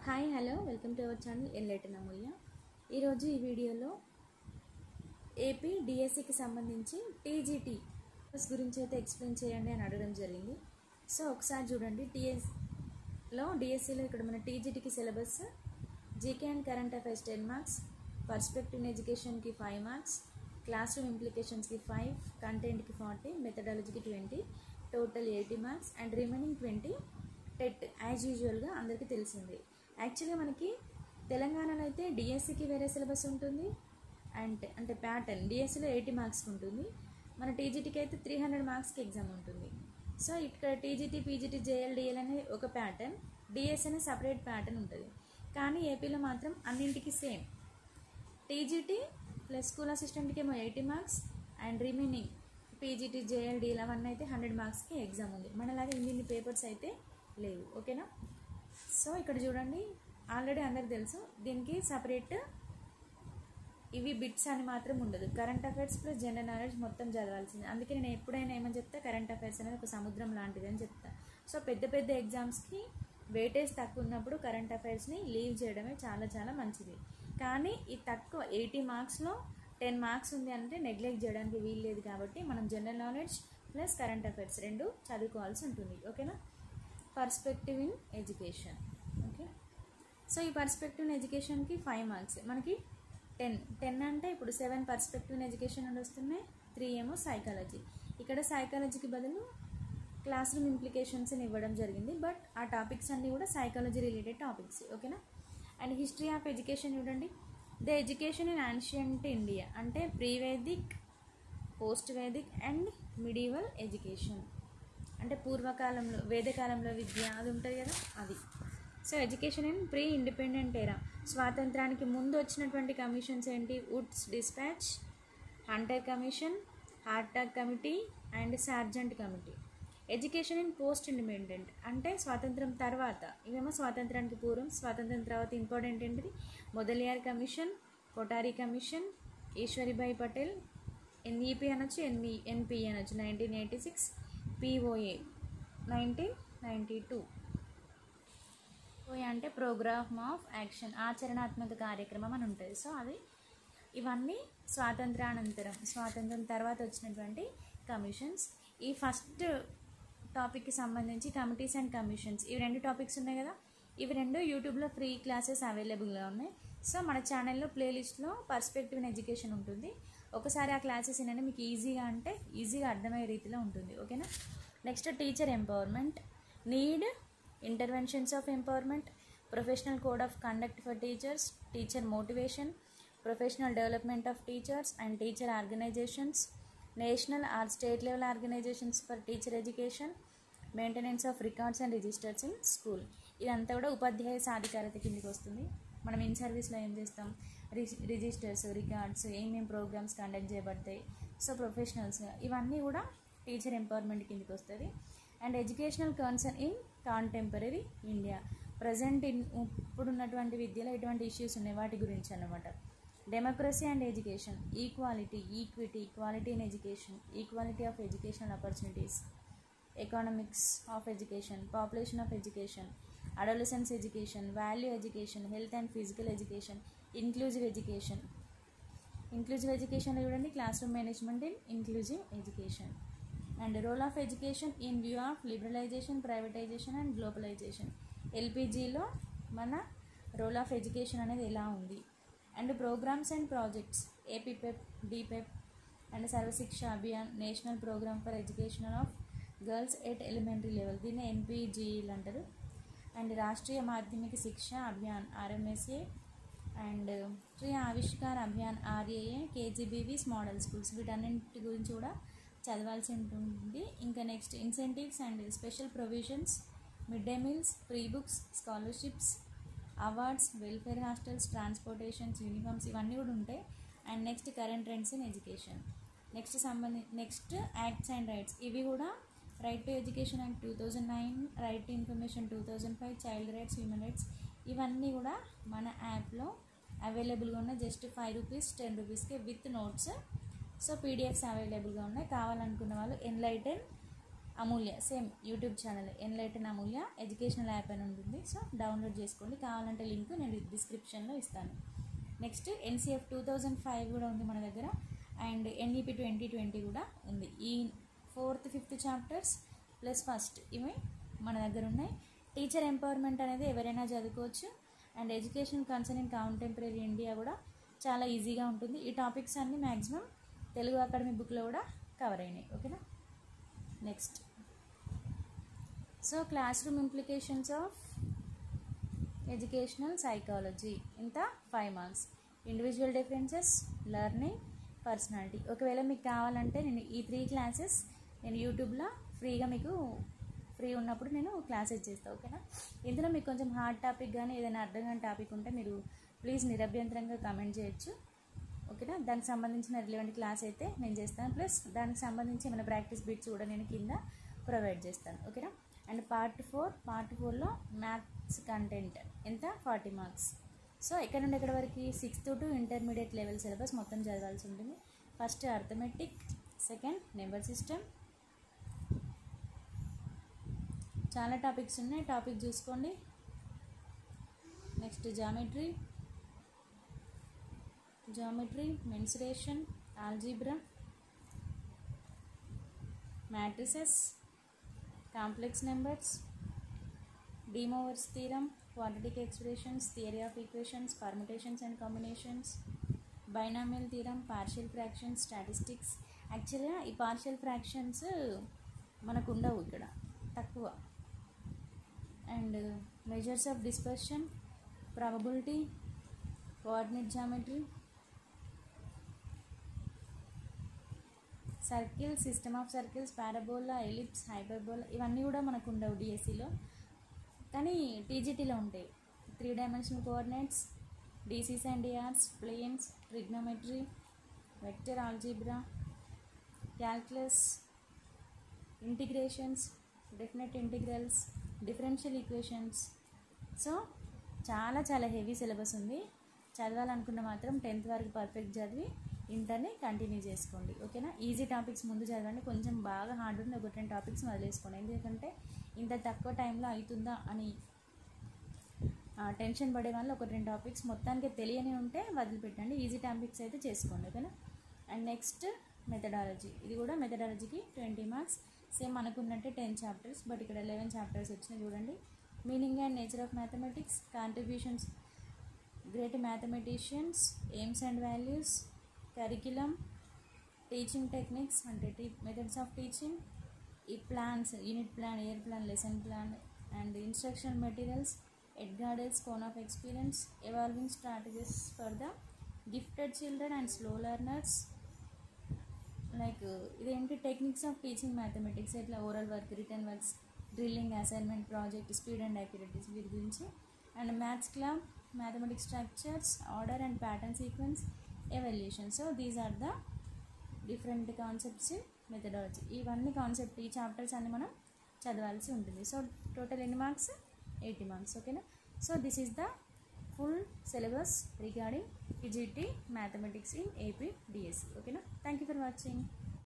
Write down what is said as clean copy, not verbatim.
Hi hello welcome to our channel enlighten Amulya. ఈరోజు ఈ వీడియోలో ఏపీ డిఎస్సికి సంబంధించి టీజీటీ గురించి అయితే ఎక్స్ప్లెయిన్ చేయండి అని అడగడం జరిగింది. సో ఒకసారి చూడండి, డిఎస్సిలో ఇక్కడ మన టీజీటీకి syllabus GK and current affairs 10 marks, perspective in ఎడ్యుకేషన్కి 5 మార్క్స్, క్లాస్ రూమ్ ఇంప్లికేషన్స్కి 5, కంటెంట్కి 40, మెథడాలజీకి 20, total 80 marks and remaining 20 TET as యూజువల్గా అందరికీ తెలిసింది. యాక్చువల్గా మనకి తెలంగాణలో అయితే డిఎస్సికి వేరే సిలబస్ ఉంటుంది, అంటే ప్యాటర్న్ డిఎస్సిలో 80 మార్క్స్కి ఉంటుంది, మన టీజీటీకి అయితే 300 మార్క్స్కి ఎగ్జామ్ ఉంటుంది. సో ఇక్కడ టీజీటీ, పీజీటీ, జేఎల్డిఎల్ అనే ఒక ప్యాటర్న్, డిఎస్ అనే సపరేట్ ప్యాటర్న్ ఉంటుంది. కానీ ఏపీలో మాత్రం అన్నింటికి సేమ్, టీజీటీ ప్లస్ స్కూల్ అసిస్టెంట్కి ఏమో 80 marks and remaining PGT, JL DL అవన్నీ అయితే 100 మార్క్స్కి ఎగ్జామ్ ఉంది. మనలాగా ఇన్ని పేపర్స్ అయితే లేవు. ఓకేనా? సో ఇక్కడ చూడండి, ఆల్రెడీ అందరికి తెలుసు దీనికి సపరేట్ ఇవి బిట్స్ అని మాత్రం ఉండదు. Current affairs plus general knowledge మొత్తం చదవాల్సింది. అందుకే నేను ఎప్పుడైనా ఏమని చెప్తా, కరెంట్ అఫైర్స్ అనేది ఒక సముద్రం లాంటిది అని చెప్తా. సో పెద్ద పెద్ద ఎగ్జామ్స్కి వెయిటేజ్ తక్కువ ఉన్నప్పుడు కరెంట్ అఫైర్స్ని లీవ్ చేయడమే చాలా చాలా మంచిది. కానీ ఈ తక్కువ 80 మార్క్స్లో 10 మార్క్స్ ఉంది అంటే నెగ్లెక్ట్ చేయడానికి వీలు లేదు. కాబట్టి మనం general knowledge plus current affairs రెండు చదువుకోవాల్సి ఉంటుంది. ఓకేనా? Perspective in education. Okay, so ఈ పర్స్పెక్టివ్ ఇన్ ఎడ్యుకేషన్కి 5 మార్క్స్, మనకి 10 అంటే ఇప్పుడు 7 పర్స్పెక్టివ్ ఇన్ ఎడ్యుకేషన్ అని వస్తున్నాయి, 3 ఏమో సైకాలజీ. ఇక్కడ సైకాలజీకి బదులు క్లాస్ రూమ్ ఇంప్లికేషన్స్ అని ఇవ్వడం జరిగింది, బట్ ఆ టాపిక్స్ అన్నీ కూడా సైకాలజీ రిలేటెడ్ టాపిక్స్. ఓకేనా? అండ్ హిస్టరీ ఆఫ్ ఎడ్యుకేషన్ చూడండి, the education in ancient India అంటే ప్రీవేదిక్, post Vedic and medieval education అంటే పూర్వకాలంలో వేదకాలంలో విద్య అది ఉంటుంది కదా, అది. So education in pre independent ఎరా, స్వాతంత్రానికి ముందు వచ్చినటువంటి కమిషన్స్ ఏంటి? Woods dispatch, Hunter commission, Hartog committee and sergeant committee. Education in post independent అంటే స్వాతంత్రం తర్వాత, ఇవేమో స్వాతంత్రానికి పూర్వం, స్వాతంత్రం తర్వాత ఇంపార్టెంట్ ఏంటిది? Mudaliar commission, Kothari commission, Ishwaribhai Patel, NEP అనొచ్చు, ఎన్పిఈ అనొచ్చు, 1986, పిఓఏ 1992. పిఓఏ అంటే ప్రోగ్రామ్ ఆఫ్ యాక్షన్, ఆచరణాత్మక కార్యక్రమం అని ఉంటుంది. సో అది ఇవన్నీ స్వాతంత్రానంతరం, స్వాతంత్రం తర్వాత వచ్చినటువంటి కమిషన్స్. ఈ ఫస్ట్ టాపిక్కి సంబంధించి కమిటీస్ అండ్ కమిషన్స్, ఇవి 2 టాపిక్స్ ఉన్నాయి కదా, ఇవి 2 యూట్యూబ్లో ఫ్రీ క్లాసెస్ అవైలబుల్గా ఉన్నాయి. సో మన ఛానల్లో ప్లేలిస్ట్లో పర్స్పెక్టివ్ ఇన్ ఎడ్యుకేషన్ ఉంటుంది. ఒకసారి ఆ క్లాసెస్ ఏంటంటే మీకు ఈజీగా అర్థమయ్యే రీతిలో ఉంటుంది. ఓకేనా? Next teacher empowerment, need, interventions of empowerment, professional code of conduct for teachers, teacher motivation, professional development of teachers and teacher organisations, national or state level organisations for teacher education, maintenance of records and registers in school. ఇదంతా కూడా ఉపాధ్యాయ సాధికారత కిందకి వస్తుంది. మనం in సర్వీస్లో ఏం చేస్తాం? Registers, records, ఏమేమి ప్రోగ్రామ్స్ కండక్ట్ చేయబడతాయి, సో ప్రొఫెషనల్స్, ఇవన్నీ కూడా టీచర్ ఎంపవర్మెంట్ కిందకి వస్తుంది. And educational concern in contemporary India, present ఇప్పుడున్నటువంటి విద్యలో ఎటువంటి ఇష్యూస్ ఉన్నాయి వాటి గురించి అన్నమాట. Democracy and education, equality, equity, quality in education, equality of educational opportunities, economics of education, population of education, adolescence education, value education, health and physical education, inclusive education. Inclusive education చూడండి, class room management in inclusive education. And role of education in view of liberalisation, privatisation and globalisation. ఎల్పిజిలో మన role of education అనేది ఎలా ఉంది. And programmes and projects, APPEP, DPEP and Sarva Shiksha Abhiyan, national programme for education of girls at elementary level, దీన్ని ఎన్పిజిఈలు అంటారు. And Rashtriya Madhyamik Shiksha Abhiyan, RMSA, and Rashtriya Avishkar Abhiyan, RAA, KGBVs model schools, వీటన్నింటి గురించి కూడా చదవాల్సి ఉంటుంది. ఇంకా next incentives and special provisions, mid day meals, free books, scholarships, awards, welfare hostels, transportations, uniforms, ఇవన్నీ కూడా ఉంటాయి. And next current trends in education. Next acts and rights, ఇవి కూడా right to education act 2009, right to information 2005, child rights, human rights, ఇవన్నీ కూడా మన యాప్లో అవైలబుల్గా ఉన్నాయి. జస్ట్ 5 రూపీస్, 10 రూపీస్కే విత్ నోట్స్. సో పీడిఎఫ్స్ అవైలబుల్గా ఉన్నాయి. కావాలనుకున్న వాళ్ళు ఎన్లైటన్ అమూల్య సేమ్ యూట్యూబ్ ఛానల్ ఎన్లైటన్ అమూల్య ఎడ్యుకేషనల్ యాప్ అని ఉంటుంది. సో డౌన్లోడ్ చేసుకోండి, కావాలంటే లింక్ నేను డిస్క్రిప్షన్లో ఇస్తాను. నెక్స్ట్ ఎన్సిఎఫ్ 2005 కూడా ఉంది మన దగ్గర, అండ్ ఎన్ఈపి 2020 కూడా ఉంది. ఈ 4th 5th chapters plus first ఇవి మన దగ్గర ఉన్నాయి. టీచర్ ఎంపవర్మెంట్ అనేది ఎవరైనా చదువుకోవచ్చు. And education concern in contemporary India కూడా చాలా ఈజీగా ఉంటుంది. ఈ టాపిక్స్ అన్నీ మ్యాక్సిమం తెలుగు అకాడమీ బుక్లో కూడా కవర్ అయినాయి. ఓకేనా. Next so class room implications of educational psychology ఇంత 5 marks. Individual differences, learning, personality. ఒకవేళ మీకు కావాలంటే నేను ఈ 3 క్లాసెస్ నేను యూట్యూబ్లో ఫ్రీగా మీకు ఫ్రీ ఉన్నప్పుడు నేను క్లాసెస్ చేస్తాను. ఓకేనా. ఇందులో మీకు కొంచెం హార్డ్ టాపిక్ కానీ ఏదైనా అర్థం కాని టాపిక్ ఉంటే మీరు ప్లీజ్ నిరభ్యంతరంగా కామెంట్ చేయొచ్చు. ఓకేనా. దానికి సంబంధించిన రిలవెంట్ క్లాస్ అయితే నేను చేస్తాను, ప్లస్ దానికి సంబంధించి ఏమైనా ప్రాక్టీస్ బిట్స్ కూడా నేను కింద ప్రొవైడ్ చేస్తాను. ఓకేనా. అండ్ పార్ట్ 4లో మ్యాథ్స్ కంటెంట్ ఎంత 40 మార్క్స్. సో ఎక్కడ నుండి ఎక్కడ వరకు 6th to intermediate level syllabus మొత్తం చదవాల్సి ఉంటుంది. First arithmetic, second number system, చాలా టాపిక్స్ ఉన్నాయి, టాపిక్ చూసుకోండి. Next geometry, mensuration, algebra, matrices, complex numbers, De Moivre's theorem, quadratic expressions, theory of equations, permutations and combinations, binomial theorem, partial fractions, statistics. యాక్చువల్గా ఈ partial fractions మనకు ఉండవు ఇక్కడ, తక్కువ. And measures of dispersion, probability, coordinate geometry, circle, system of circles, parabola, ellipse, hyperbola. ఇవన్నీ కూడా మనకు ఉండవు డిఎస్సిలో, కానీ టీజీటీలో ఉంటాయి. 3 dimensional coordinates, DCs and DRs, planes, trigonometry, vector algebra, calculus, integrations, definite integrals, differential equations. So చాలా చాలా హెవీ సిలబస్ ఉంది. చదవాలనుకున్న మాత్రం 10th వరకు పర్ఫెక్ట్ చదివి ఇంటర్ని కంటిన్యూ చేసుకోండి. ఓకేనా. ఈజీ టాపిక్స్ ముందు చదవండి, కొంచెం బాగా హార్డ్ ఉంది ఒక 10 టాపిక్స్ వదిలేసుకోండి. ఎందుకంటే ఇంత తక్కువ టైంలో అవుతుందా అని టెన్షన్ పడే వాళ్ళు ఒక 10 టాపిక్స్ మొత్తానికి తెలియని ఉంటే వదిలిపెట్టండి, ఈజీ టాపిక్స్ అయితే చేసుకోండి. ఓకేనా. అండ్ నెక్స్ట్ మెథడాలజీ, ఇది కూడా మెథడాలజీకి 20 మార్క్స్. సేమ్ అనుకున్నట్టే 10 చాప్టర్స్, బట్ ఇక్కడ 11 చాప్టర్స్ వచ్చినాయి చూడండి. Meaning and nature of mathematics, contributions great mathematicians, aims and values, curriculum, teaching techniques అంటే మెథడ్స్ ఆఫ్ టీచింగ్, ఈ plans, unit plan, year plan, lesson plan and instructional materials, Edgar Dale's cone of experience, evolving strategies for the gifted children and slow learners. Like ఇదేంటి techniques of teaching mathematics, ఇట్లా oral work, written works, drilling, assignment, project, speed and accuracy వీటి గురించి. And maths club, mathematics structures, order and pattern sequence, evaluation. So these are the different concepts in methodology. ఇవన్నీ concept ఈ chapters అన్ని మనం చదవాల్సి ఉంటుంది. So total ఎన్ని marks? 80 marks. ఓకేనా. So this is the full syllabus regarding TGT mathematics in AP DSC. Okay na. Thank you for watching.